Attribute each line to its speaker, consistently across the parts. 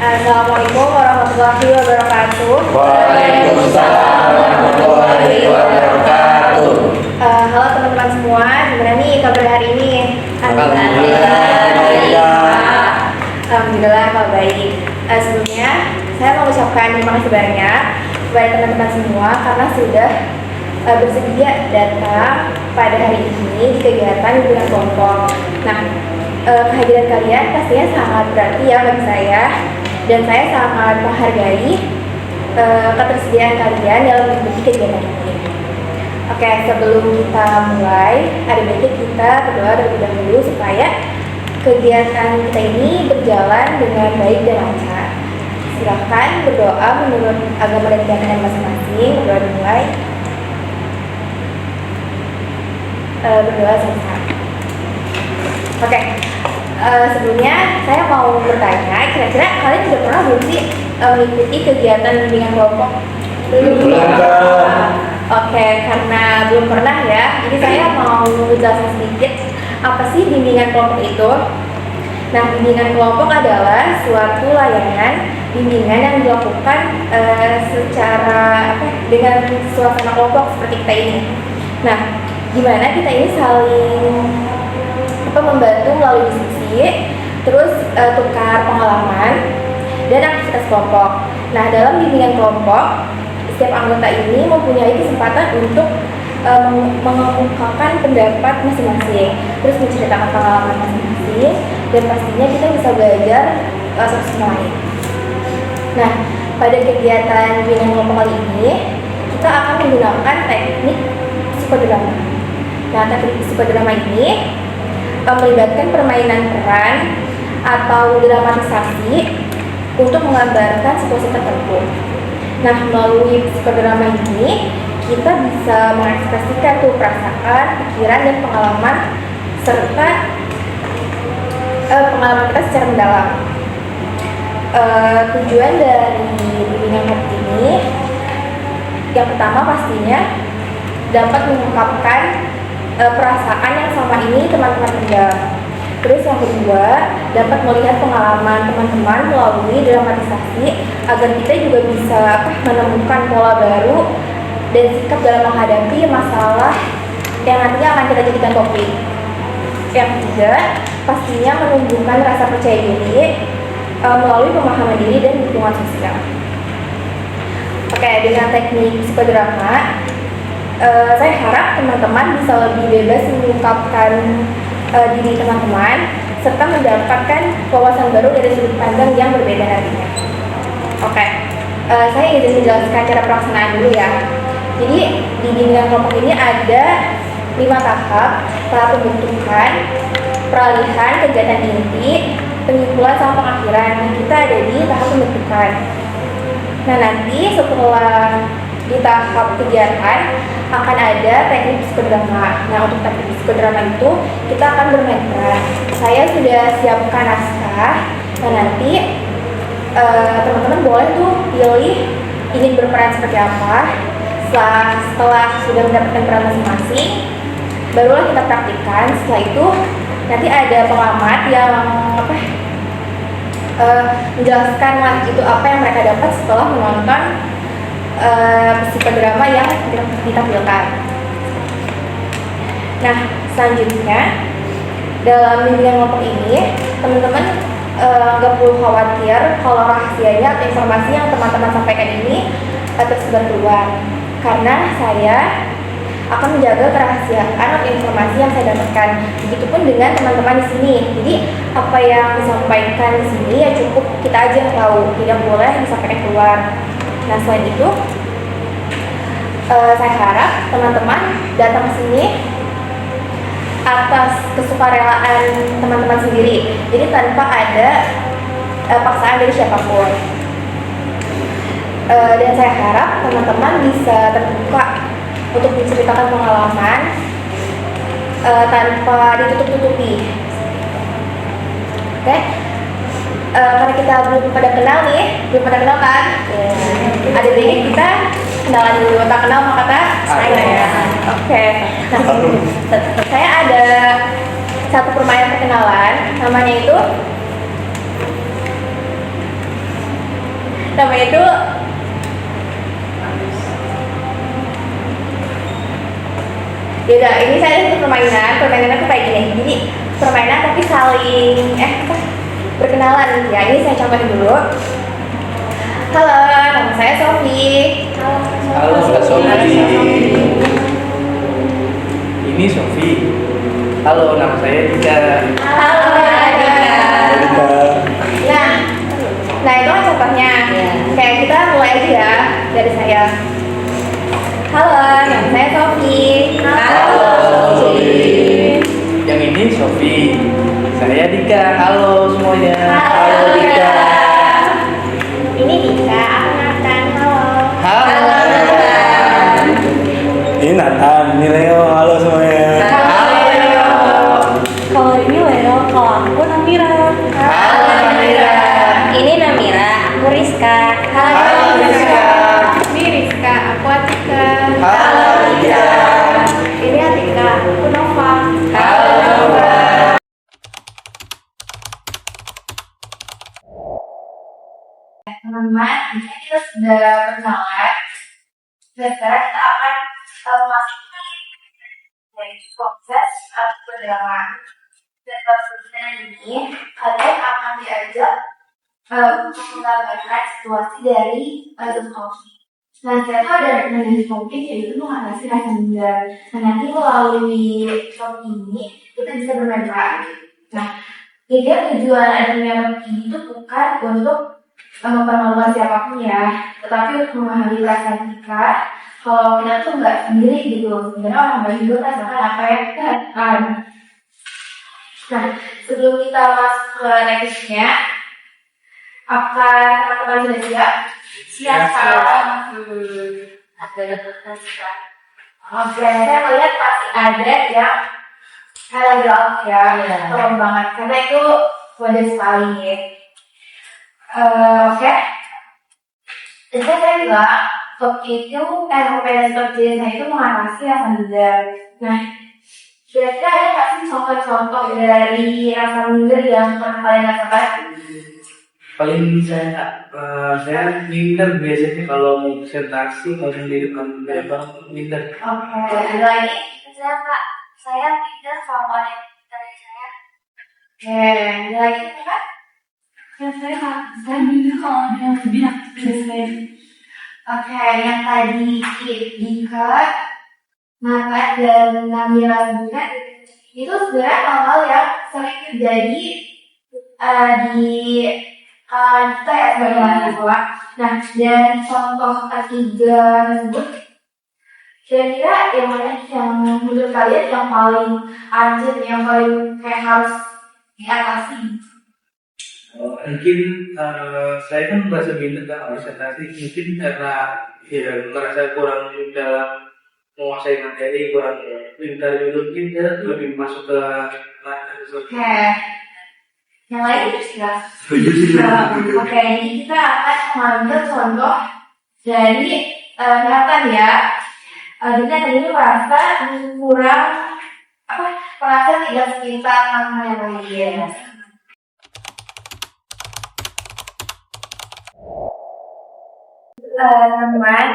Speaker 1: Assalamualaikum warahmatullahi wabarakatuh.
Speaker 2: Waalaikumsalam warahmatullahi wabarakatuh.
Speaker 1: Halo teman-teman semua, gimana nih kabar hari ini? Alhamdulillah kalau baik. Sebelumnya saya mau ucapkan terima kasih banyak kepada teman-teman semua karena sudah bersedia datang pada hari ini di kegiatan himpunan kelompok. Nah, kehadiran kalian pastinya sangat berarti ya bagi saya, dan saya sangat menghargai ketersediaan kalian dalam mengikuti kegiatan ini. Oke, sebelum kita mulai, ada baiknya kita berdoa terlebih dahulu supaya kegiatan kita ini berjalan dengan baik dan lancar. Silakan berdoa menurut agama dan keyakinan masing-masing. Berdoa dimulai. Berdoa selesai. Oke. Sebelumnya saya mau bertanya, kira-kira kalian sudah pernah belum sih mengikuti kegiatan bimbingan kelompok?
Speaker 2: Belum.
Speaker 1: Oke, karena belum pernah ya, jadi saya mau menjelaskan sedikit apa sih bimbingan kelompok itu. Nah, bimbingan kelompok adalah suatu layanan bimbingan yang dilakukan secara dengan suasana kelompok seperti kita ini. Nah, gimana kita ini saling membantu melalui diskusi, terus tukar pengalaman dan aktivitas kelompok. Nah, dalam bimbingan kelompok, setiap anggota ini mempunyai kesempatan untuk mengemukakan pendapat masing-masing, terus menceritakan pengalaman masing-masing, dan pastinya kita bisa belajar satu sama lain. Nah, pada kegiatan bimbingan kelompok kali ini, kita akan menggunakan teknik psikodrama. Nah, teknik psikodrama ini melibatkan permainan peran atau dramatisasi untuk menggambarkan situasi tertentu. Nah, melalui psikodrama ini kita bisa mengekspresikan tuh perasaan, pikiran, dan pengalaman serta pengalaman kita secara mendalam. Tujuan dari bimbingan kelompok ini, yang pertama pastinya dapat mengungkapkan perasaan yang selama ini teman-teman pendam. Terus yang kedua, dapat melihat pengalaman teman-teman melalui dramatisasi agar kita juga bisa menemukan pola baru dan sikap dalam menghadapi masalah yang nantinya akan kita jadikan topik. Yang ketiga, pastinya menumbuhkan rasa percaya diri melalui pemahaman diri dan dukungan sosial. Oke, dengan teknik psikodrama, saya harap teman-teman bisa lebih bebas mengungkapkan diri teman-teman serta mendapatkan wawasan baru dari sudut pandang yang berbeda nantinya. Oke, saya ingin menjelaskan cara pelaksanaan dulu ya. Jadi di bimbingan kelompok ini ada 5 tahap: tahap pembentukan, peralihan, kegiatan inti, penyimpulan, sama pengakhiran. Kita ada di tahap pembentukan. Nah, nanti setelah di tahap kegiatan akan ada teknik psikodrama. Nah, untuk teknik psikodrama itu kita akan bermain peran. Saya sudah siapkan naskah. Nah, nanti teman-teman boleh tuh pilih ingin berperan seperti apa. Setelah sudah mendapatkan peran masing-masing, barulah kita praktikkan. Setelah itu nanti ada pengamat yang menjelaskan lah itu apa yang mereka dapat setelah menonton psikodrama yang ditampilkan. Nah, selanjutnya dalam bimbingan kelompok ini, teman-teman nggak perlu khawatir kalau rahasianya atau informasi yang teman-teman sampaikan ini tersebar keluar, karena saya akan menjaga kerahasiaan atau informasi yang saya dapatkan. Begitupun dengan teman-teman di sini. Jadi apa yang disampaikan di sini ya cukup kita aja yang tahu, tidak boleh disampaikan keluar. Nah, selain itu, saya harap teman-teman datang ke sini atas kesukarelaan teman-teman sendiri. Jadi tanpa ada paksaan dari siapapun. Dan saya harap teman-teman bisa terbuka untuk menceritakan pengalaman tanpa ditutup-tutupi. Oke? Karena kita belum pada kenal kan? Ada baiknya kita kenalan dulu. Tak kenal maka tak sayang. Oke. Nah, saya ada satu permainan perkenalan, namanya itu namanya itu beda. Ini saya itu permainannya tuh kayak gini. Jadi permainan tapi saling berkenalan ya. Ini saya contohin dulu. Halo, nama saya Sofi.
Speaker 2: Halo, Kak Sofi.
Speaker 3: Ini Sofi. Halo, nama saya Dika.
Speaker 1: Halo, Dika. Nah itu kan contohnya. Kayak kita mulai aja ya dari saya. Halo, nama saya Sofi.
Speaker 2: Halo, Sofi.
Speaker 3: Yang ini Sofi. Saya Dika. Halo semuanya.
Speaker 1: Halo, Dika. Ini Dika, aku Nathan. Halo.
Speaker 3: Halo.
Speaker 2: Ini Nathan, ini Leo. Halo semuanya.
Speaker 4: Kalau ini Leo, kalau aku Namira.
Speaker 3: Halo Namira.
Speaker 4: Ini Namira, aku Rizka.
Speaker 3: Halo Rizka.
Speaker 1: Ini Rizka, aku Atika.
Speaker 3: Halo Atika.
Speaker 1: Ini Atika, aku Nova.
Speaker 3: Halo Nova.
Speaker 1: Teman-teman, kita sudah berkenalan. Dan sekarang kita akan masuk dari proses perdagangan. Dan selanjutnya ini, kalian akan diajak untuk menggambarkan situasi dari kopi. Nah, saya tuh ada rekomendasi kopi yaitu mengatasi rasa minder. Nah, nanti melalui kopi ini kita bisa bermain peran. Nah, jadi tujuan adanya kopi ini tuh bukan untuk mempermalukan siapapun ya, tetapi untuk memahami perasaan kita kalau kita tuh nggak sendiri gitu. Sebenarnya orang lain juga merasakan apa yang kita rasakan. Nah, sebelum kita masuk ke nextnya, apakah teman-teman sudah siap?
Speaker 3: Siap.
Speaker 1: Oke, saya melihat pasti ada yang paragraf ya, keren banget karena itu wajar sekali. Oke. Dan saya bilang kopi itu rekomendasi kopi saya itu mengatasi rasa minder. Nah, kira-kira ada nggak sih contoh-contoh dari rasa minder yang pernah kalian rasakan?
Speaker 3: Paling saya minder biasanya kalau mau presentasi, kalau di depan lebar minder.
Speaker 1: Oke, ada lagi?
Speaker 4: Saya Kak, saya minder kalau ada dari saya.
Speaker 1: Oke, ada lagi Kak?
Speaker 4: Saya minder kalau ada yang lebih aktif dari saya.
Speaker 1: Oke, yang tadi Dika, Nata dan Namira sebutkan itu sebenarnya hal-hal yang sering terjadi di kalangan kita ya sebagai mahasiswa. Nah, dan contoh ketiga tersebut, kira-kira yang mana yang menurut kalian yang paling urgent, yang paling kayak harus diatasi?
Speaker 3: Mungkin saya kan merasa minder kalau presentasi, mungkin karena ya merasa kurang dalam menguasai materi, kurang pintar juga, mungkin dia lebih masuk ke ranah sesuatu.
Speaker 1: Oke, yang lain itu sih.
Speaker 3: Setuju sih.
Speaker 1: Oke, jadi kita akan mengambil contoh dari Nathan ya. Jadi Nathan ini merasa kurang merasa tidak sepintar sama yang lain. Teman-teman,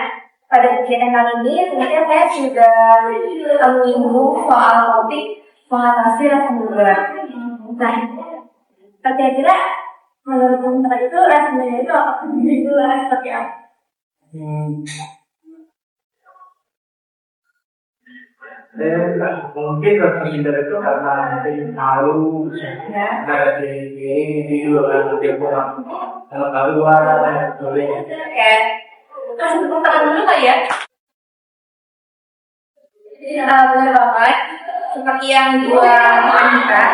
Speaker 1: pada kegiatan kali ini sebenarnya saya sudah menyinggung soal topik mengatasi rasa minder. Nah, kira-kira menurut teman-teman itu rasa minder itu apa? Itu seperti apa?
Speaker 3: Mungkin rasa minder itu karena malu, dari ini juga dia kurang pengetahuan,
Speaker 1: Oke, kasih tepuk tangan dulu kali ya. Benar banget. Seperti yang dua wanita.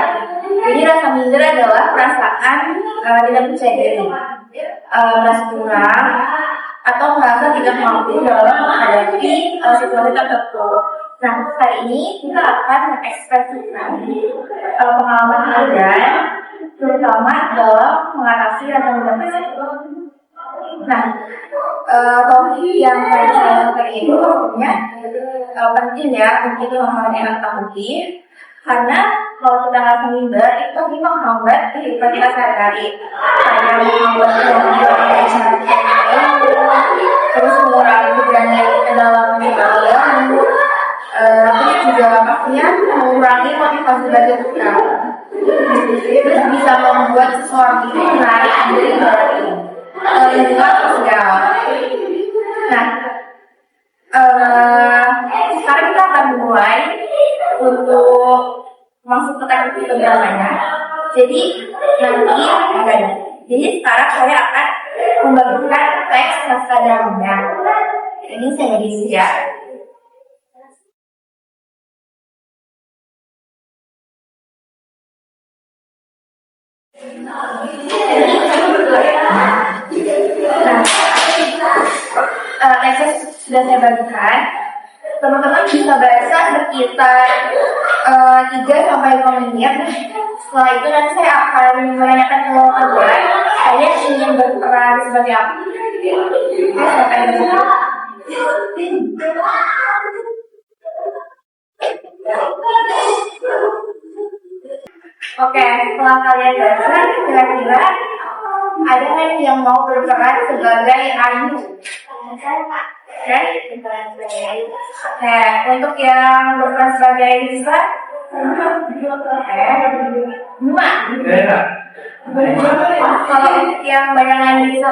Speaker 1: Jadi rasa minder adalah perasaan tidak percaya diri, merasa kurang, atau merasa tidak mampu dalam menghadapi situasi tertentu. Nah, kali ini kita akan mengekspresikan pengalaman kalian, terutama dalam mengatasi rasa minder tersebut. Nah, topik yang tadi saya sampaikan itu tentunya penting ya untuk kita memahami ketahui, karena kalau kita ngerasa minder itu pasti menghambat kehidupan kita sehari-hari, kayak menghambat kemampuan cara terus mengurangi keberanian kita dalam berjalan, terus juga pastinya mengurangi motivasi belajar kita, terus bisa membuat seseorang itu menarik diri dari lingkungan sosial. Nah, sekarang kita akan mulai untuk masuk ke teknik pembahasannya. Jadi sekarang saya akan membagikan teks naskah dramanya. Ini saya di ya. Teksnya sudah saya bagikan. Teman-teman bisa baca sekitar 3-5 menit. Setelah itu nanti saya akan menanyakan ke kalian, kalian ingin berperan sebagai apa? Saya akan berperan. Oke, setelah kalian baca, kira-kira ada nggak yang mau berperan sebagai Ayu? Oke, untuk yang berperan sebagai Lisa, Dua. Kalau untuk yang bayangan diri 1,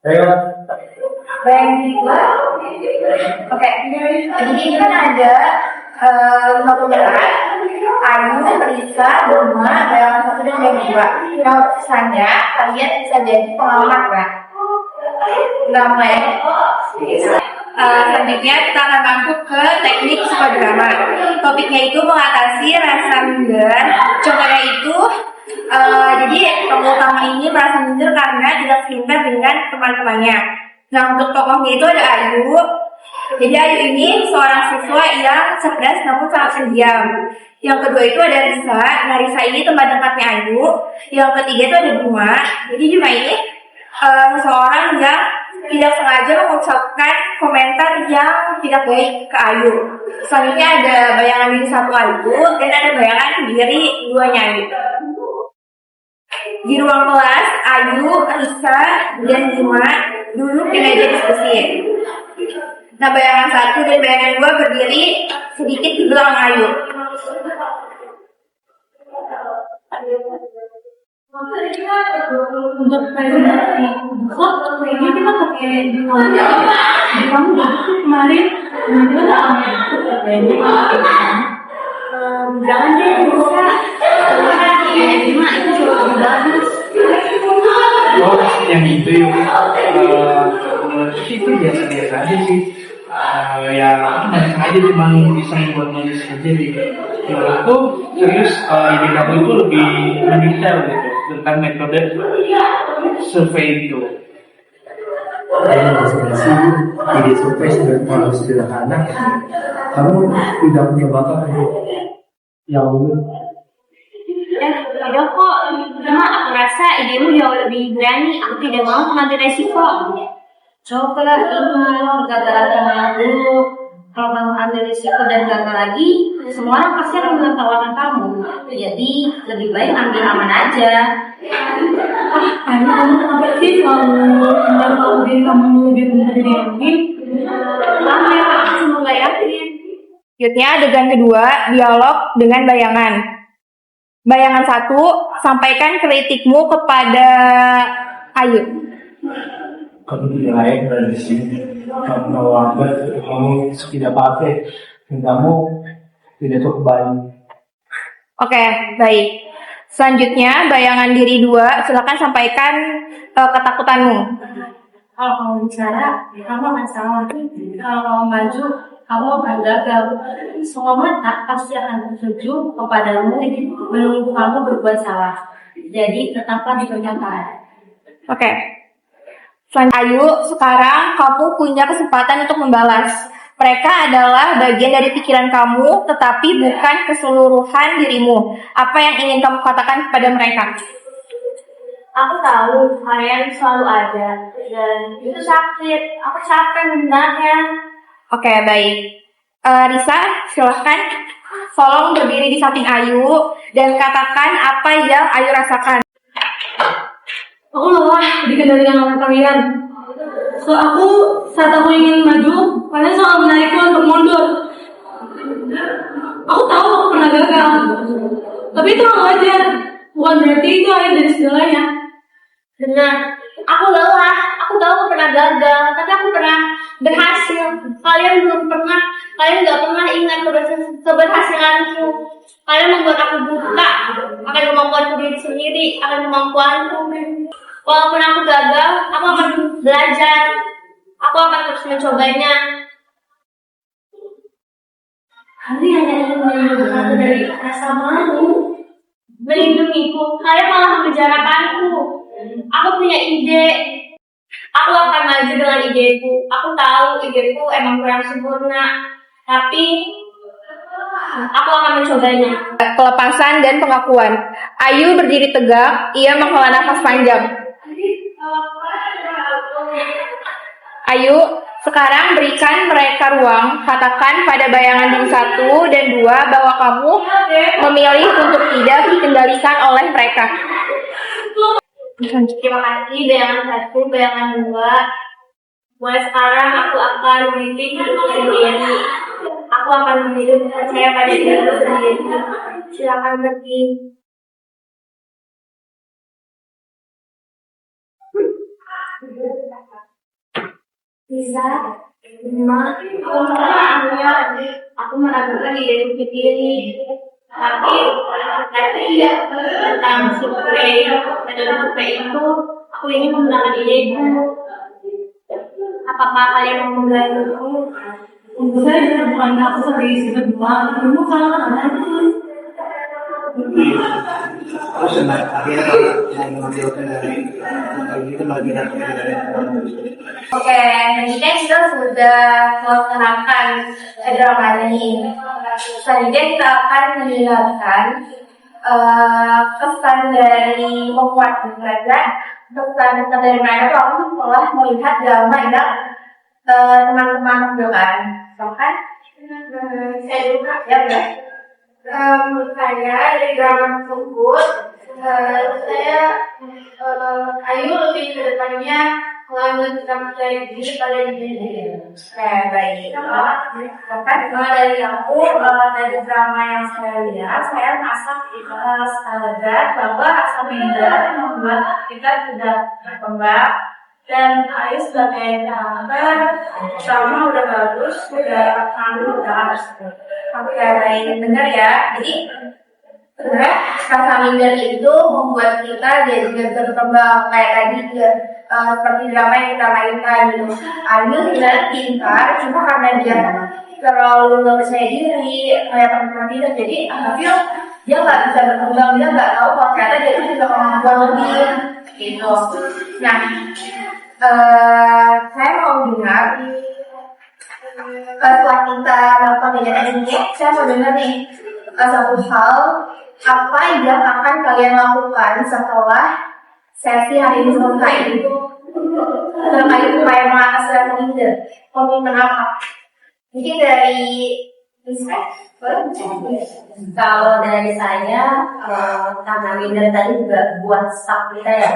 Speaker 1: bayangan diri 2. Oke, jadi ini kan ada 5 pemeran, Ayu, Lisa, Duma, bayangan 1 dan bayangan 2. Nah, misalnya kalian bisa jadi pengamat, Mbak. Namanya. Selanjutnya kita akan masuk ke teknik psikodrama. Topiknya itu mengatasi rasa minder. Contohnya itu, jadi tokoh utama ini merasa minder karena tidak seimbang dengan teman-temannya. Nah, untuk tokohnya itu ada Ayu. Jadi Ayu ini seorang siswa yang cerdas namun sangat pendiam. Yang kedua itu ada Risa. Nah, Risa ini teman dekatnya Ayu. Yang ketiga itu ada Duma. Jadi Duma ini seseorang yang tidak sengaja mengucapkan komentar yang tidak baik ke Ayu. Selanjutnya ada bayangan diri 1 Ayu dan ada bayangan diri 2-nya Ayu. Di ruang kelas, Ayu, Risa, dan Duma duduk di meja diskusi. Nah, bayangan 1 dan bayangan 2 berdiri sedikit di belakang Ayu.
Speaker 4: Untuk presentasi ini kita pakai kamu kemarin jangan deh bisa cuma itu lebih bagus.
Speaker 3: Oh, yang itu itu biasa-biasa aja sih. Ya aja cuma iseng buat nulis aja di menurutku serius ide kamu itu lebih detail gitu tentang metode survei itu.
Speaker 5: Ide survei sudah terlalu sederhana. Kamu tidak punya bakat untuk yang
Speaker 6: Tidak kok, cuma aku rasa idemu jauh lebih berani. Aku tidak mau mengambil resiko. Coba ingat kata-kata aku. Kalau kamu ambil risiko dan gagal lagi, semua orang pasti akan menertawakan kamu. Jadi lebih baik ambil aman aja.
Speaker 4: Kamu kenapa sih kalau diri kamu lebih benar dari yang ini?
Speaker 6: Kamu ya, aku cuma gak yakin.
Speaker 1: Selanjutnya adegan kedua, dialog dengan bayangan. Bayangan 1, sampaikan kritikmu kepada Ayu.
Speaker 5: kamu tidak layak berada di sini. Kamu lambat, kamu tidak pakai, dan kamu tidak cukup baik.
Speaker 1: Oke, baik. Selanjutnya, bayangan diri 2, silakan sampaikan ketakutanmu.
Speaker 6: Kalau kamu bicara, kamu akan salah. Kalau kamu maju, kamu akan gagal. Semua mata pasti akan tertuju kepadamu menunggu kamu berbuat salah. Jadi tetaplah dikerjakan.
Speaker 1: Oke. Selanjutnya, Ayu, sekarang kamu punya kesempatan untuk membalas. Mereka adalah bagian dari pikiran kamu, tetapi bukan keseluruhan dirimu. Apa yang ingin kamu katakan kepada mereka?
Speaker 6: Aku tahu kalian selalu ada dan itu sakit. Aku capek sebenarnya.
Speaker 1: Oke, baik. Risa, silahkan. Tolong berdiri di samping Ayu dan katakan apa yang Ayu rasakan.
Speaker 4: Aku lelah dikendalikan oleh kalian. So saat aku ingin maju, kalian selalu menarikku untuk mundur. Aku tahu aku pernah gagal, tapi itu hal wajar. Bukan berarti itu akhir dari segalanya.
Speaker 6: Benar, aku lelah, aku tahu aku pernah gagal, tapi aku pernah berhasil. Kalian nggak pernah ingat keberhasilanku. Kalian membuat aku buta akan kemampuanku diri sendiri, akan kemampuanku. Walaupun aku gagal, aku akan belajar. Aku akan terus mencobanya.
Speaker 4: Kalian hanya ingin melindungi aku dari rasa malu.
Speaker 6: Melindungiku, kalian malah membicarakanku. Aku punya ide. Aku akan maju dengan ideku. Aku tahu ideku emang kurang sempurna, tapi aku akan mencobanya.
Speaker 1: Kelepasan dan pengakuan. Ayu berdiri tegak, ia menghela nafas panjang. Ayu, sekarang berikan mereka ruang. Katakan pada bayangan tim 1 dan 2 bahwa kamu memilih untuk tidak dikendalikan oleh mereka.
Speaker 6: Terima kasih bayangan 1, bayangan 2. Mulai sekarang aku akan memilih hidupku sendiri. Aku akan memilih percaya pada diriku sendiri. Silakan pergi. Bisa, aku meragukan diriku sendiri. Tapi tentang survei itu, aku ingin menggunakan ideku. Apakah kalian mau membantuku?
Speaker 4: Untuk saya juga bukan aku sebagai istri kedua, kamu kalangan anakku.
Speaker 5: Terus akhirnya kalau yang mengambilkan dari itu lagi dari
Speaker 1: Oke, tadi kan kita sudah melaksanakan drama ini. Selanjutnya kita akan mendengarkan kesan dari membuat belajar. Kesan dari mereka waktu setelah melihat drama yang teman-teman bukan, kan? Saya juga, ya udah. Menurut saya dari drama tersebut, Ayu lebih ke depannya kalau kita mencari diri pada diri. Baik. Bahkan dari aku dari drama yang saya lihat, saya merasa sadar bahwa rasa minder membuat kita tidak berkembang. Dan Ayu sebagai karakter drama udah bagus, udah harus. Oke, baik, dengar ya. Jadi sebenarnya rasa minder itu membuat kita jadi berkembang kayak tadi seperti drama yang kita mainkan gitu. Ayu sebenarnya pintar, cuma karena dia terlalu nggak percaya diri, kayak teman-teman tidak. Jadi Ayu dia nggak bisa berkembang, dia nggak tahu kalau ternyata dia itu juga kemampuan lebih gitu. Nah, saya mau dengar setelah kita melakukan kegiatan ini, saya mau dengar nih satu hal apa yang akan kalian lakukan setelah sesi hari ini selesai itu terkait supaya mengatasi rasa minder. Komitmen apa? Mungkin dari
Speaker 6: Kalau dari saya, karena minder tadi juga buat stuck kita ya.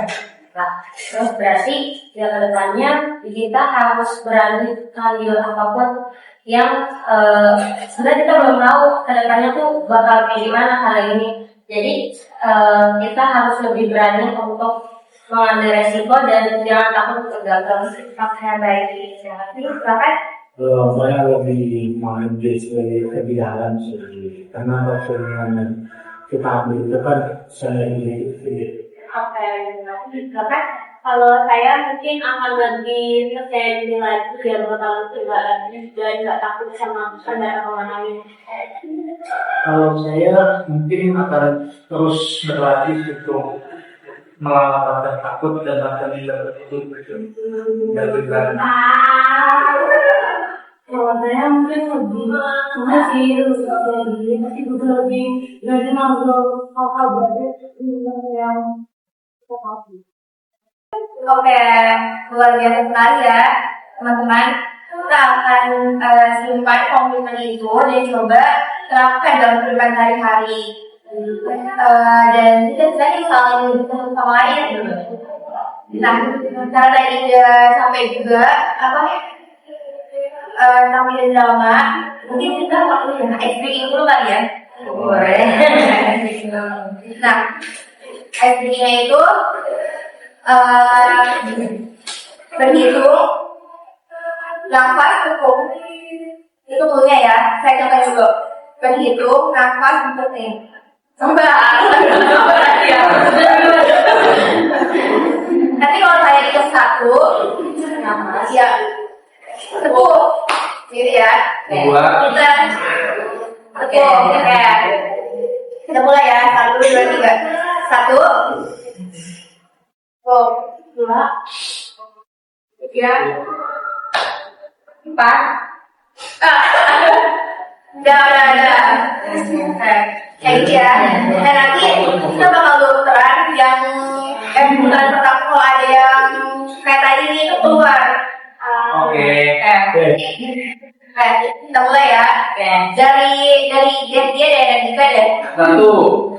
Speaker 6: Nah, terus berarti ya kedepannya kita harus berani ambil apapun yang sebenarnya kita belum tahu kedepannya tuh bakal kayak gimana hari ini. Jadi kita harus lebih berani untuk mengambil resiko dan jangan takut untuk gagal.
Speaker 1: Oke, baik. Silakan.
Speaker 5: Saya lebih mengambil sebagai kebijakan sendiri karena waktu yang kita ambil itu kan saya ini.
Speaker 6: Oke, silakan. Kalau saya mungkin akan lebih percaya diri lagi biar bakal kendaraan dan nggak takut sama kendaraan orang lain.
Speaker 5: Kalau saya mungkin akan terus berlatih untuk melawan rasa takut dan rasa minder itu dan berani.
Speaker 4: Kalau saya mungkin lebih masih lebih dari masuk hal-hal baru yang
Speaker 1: Oke, luar biasa sekali ya teman-teman. Kita akan simpan komitmen itu dan coba terapkan dalam kehidupan hari-hari. Dan kita saling mendukung sama lain. Nah, karena tadi udah sampai juga tampilin drama, mungkin kita perlu ice breaking dulu kali ya. Boleh. Nah, ice breakingnya itu berhitung nafas cukup. Itu mulanya ya, saya contohin dulu. Berhitung nafas penting. Coba. Nanti kalau saya hitung 1, ya tepuk, gitu ya.
Speaker 3: Dua.
Speaker 1: Kita tepuk, ya. Kita mulai ya, 1, 2, 3. 1, tepuk, 2, 3, 4. Udah. Kayak gitu ya. Dan nanti kita bakal tukeran yang bulan pertama kalau ada yang kayak tadi ini itu keluar.
Speaker 3: Oke.
Speaker 1: Kita mulai ya. Dari dia dan Dika deh.
Speaker 3: 1,
Speaker 1: 2,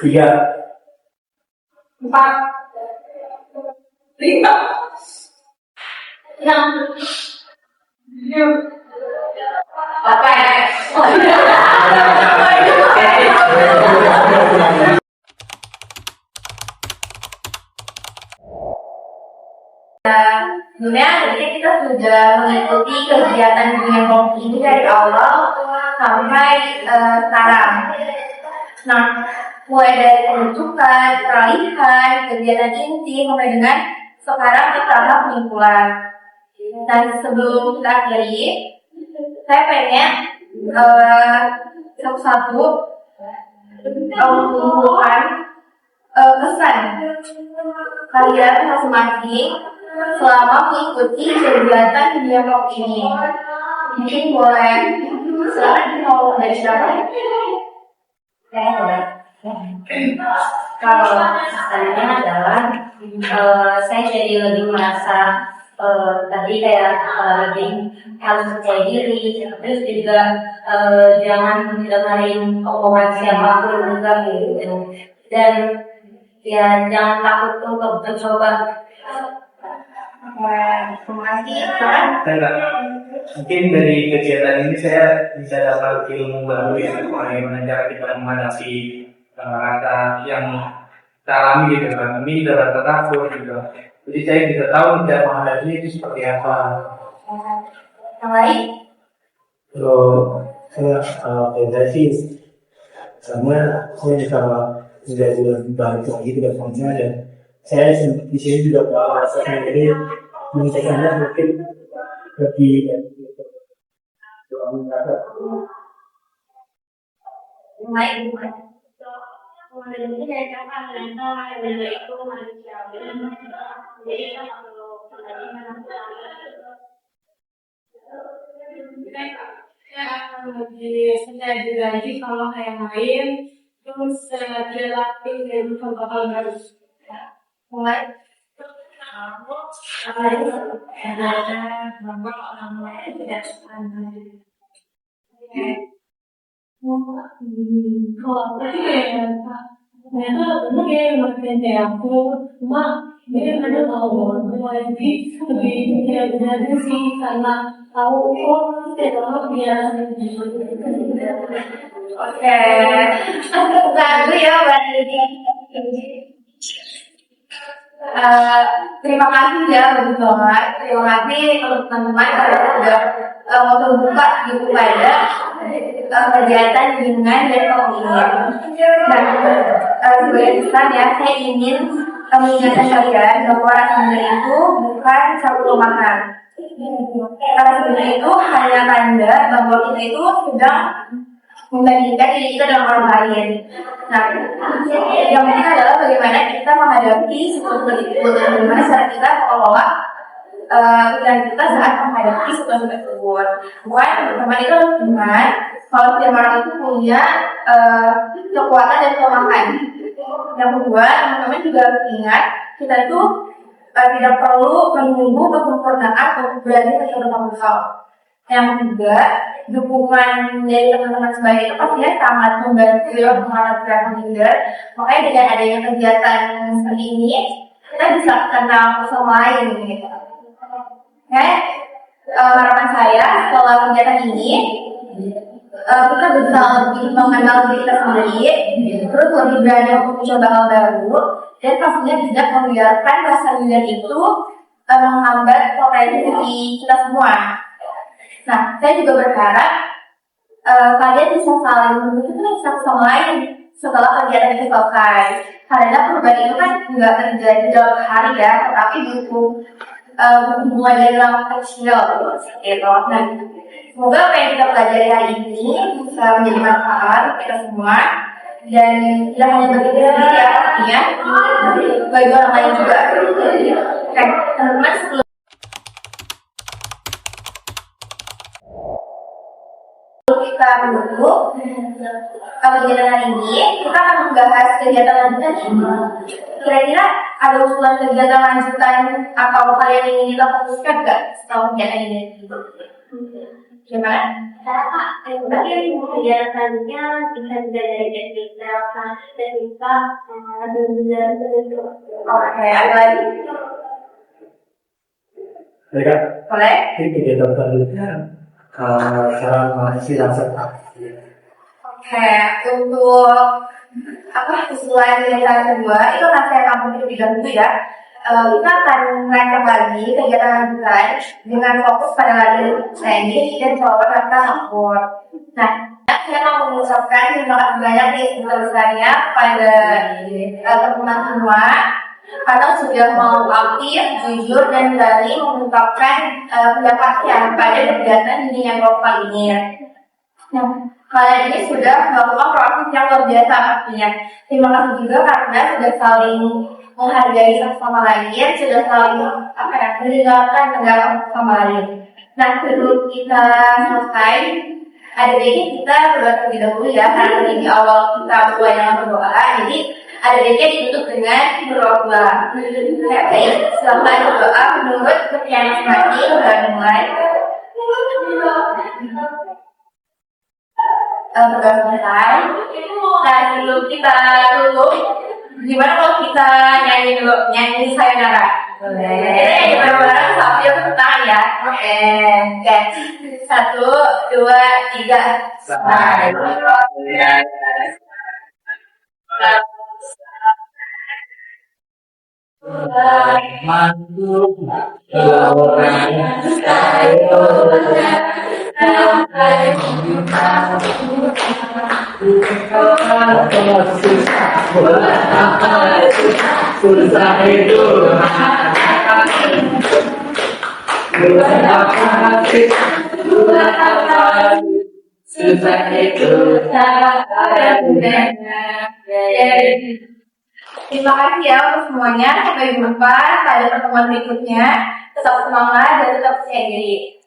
Speaker 5: 3,
Speaker 1: 4, 5, 6, 7, 8. Sebenarnya ketika kita sudah mengikuti kegiatan dunia kelompok ini dari awal sampai sekarang. Nah, mulai dari penunjukan, peralihan, kegiatan inti, sampai dengan sekarang di tahap pengumpulan. Dan sebelum kita akhiri, saya pengen satu-satu mengumpulkan kesan kalian masing-masing selama mengikuti kegiatan dunia kelompok ini. Mungkin boleh silakan mau dari siapa?
Speaker 6: Kalau kesannya adalah saya jadi lebih merasa tadi kayak lebih harus percaya diri, terus juga jangan dengerin omongan siapapun juga gitu, dan ya jangan takut untuk mencoba.
Speaker 1: Terima kasih. Kan?
Speaker 5: Mungkin dari kegiatan ini saya bisa dapat ilmu baru ya, bagaimana cara kita menghadapi rasa yang kita alami gitu kan. Ini udah rasa takut gitu. Jadi saya bisa tahu cara menghadapi itu seperti apa.
Speaker 1: Yang lain?
Speaker 5: Kalau saya sih sama saya bisa sudah bantu lagi tugas fungsinya dan saya di sini juga merasa sendiri menyelesaikannya mungkin lebih
Speaker 1: Yang lain?
Speaker 6: Kemudian ini dari kapan ternyata benda itu manusiawi, jadi kita nggak perlu lagi menakutkan.
Speaker 4: Saya akan lebih sadar lagi kalau yang lain, terus dilatih dan bakal baru.
Speaker 1: Mulai?
Speaker 4: Kalau aku sih kayak ternyata bener ya makin kayak aku, cuma ini ada tahu lagi lebih belajar sih karena tahu tidak biasa.
Speaker 1: Oke. Lalu ya Mbak Didi. Terima kasih ya untuk banget. Terima kasih untuk teman-teman kalian sudah mau terbuka gitu pada kegiatan bimbingan dan pembinaan. Dan sebagai pesan ya, saya ingin mengingatkan kalian bahwa rasanya itu bukan satu kelemahan. Rasanya itu hanya tanda bahwa kita itu sedang membandingkan diri kita dengan orang lain. Nah, yang penting adalah bagaimana kita menghadapi situasi itu dan bagaimana cara kita mengelola pikiran kita saat menghadapi situasi tersebut. Bukan teman itu harus ingat kalau setiap orang itu punya kekuatan dan kelemahan. Yang kedua, teman-teman juga harus ingat kita itu tidak perlu menunggu kesempurnaan untuk berani mencoba bertanggung jawab. Yang ketiga, dukungan dari teman-teman sebaya itu pastinya sangat membantu ya semangat gerakan leader. Makanya dengan adanya kegiatan seperti ini, kita bisa kenal sama lain gitu. Harapan saya setelah kegiatan ini kita bisa lebih mengenal diri kita sendiri, terus lebih berani untuk mencoba hal baru, dan pastinya tidak membiarkan rasa leader itu menghambat potensi diri kita semua. Nah, saya juga berharap kalian bisa saling mendukung satu sama lain setelah kegiatan itu selesai. Karena perubahan itu kan nggak terjadi dalam hari ya, tetapi butuh mulai dari langkah kecil gitu. Nah, semoga apa yang kita pelajari hari ini bisa menjadi manfaat untuk kita semua, dan tidak hanya bagi diri sendiri ya, pastinya bagi orang lain juga. Oke, teman-teman, sebelum kita dulu kegiatan hari ini, kita akan membahas kegiatan lanjutan. Kira-kira ada usulan kegiatan lanjutan atau kalian ingin kita fokuskan nggak setelah kegiatan ini? Gimana?
Speaker 6: Kak, mungkin kegiatan selanjutnya bisa dari kita dan kita belajar.
Speaker 1: Oke, ada lagi?
Speaker 5: Mereka
Speaker 1: Boleh?
Speaker 5: ini kegiatan selanjutnya cara mengisi rasa takut.
Speaker 1: Oke, untuk usulan kegiatan kedua itu saya kamu lebih dahulu ya. Kita akan merancang lagi kegiatan lanjutan dengan fokus pada lagi training dan jawaban rasa takut. Nah, saya mau mengucapkan terima kasih banyak nih sebesar-besarnya pada teman-teman semua karena sudah mau aktif, jujur, dan berani mengungkapkan pendapatnya pada kegiatan ini yang lokal ini. Nah, kalian ini sudah melakukan proses yang luar biasa pastinya. Terima kasih juga karena sudah saling menghargai satu sama lain, sudah saling mendengarkan pendapat sama lain. Nah, sebelum kita selesai, ada baiknya kita berdoa terlebih dahulu ya, karena di awal kita mulai dengan berdoa, jadi ada baiknya ditutup dengan berdoa. Baik, silahkan berdoa menurut kepercayaan masing-masing dan mulai. Berdoa selesai. Nah, sebelum kita tutup, gimana kalau kita nyanyi dulu, nyanyi sayonara? Boleh. Kita nyanyi bareng-bareng sambil tepuk tangan ya. Oke. 1, 2, 3. Terima kasih ya untuk semuanya. Sampai jumpa pada pertemuan berikutnya. Tetap semangat dan tetap percaya diri.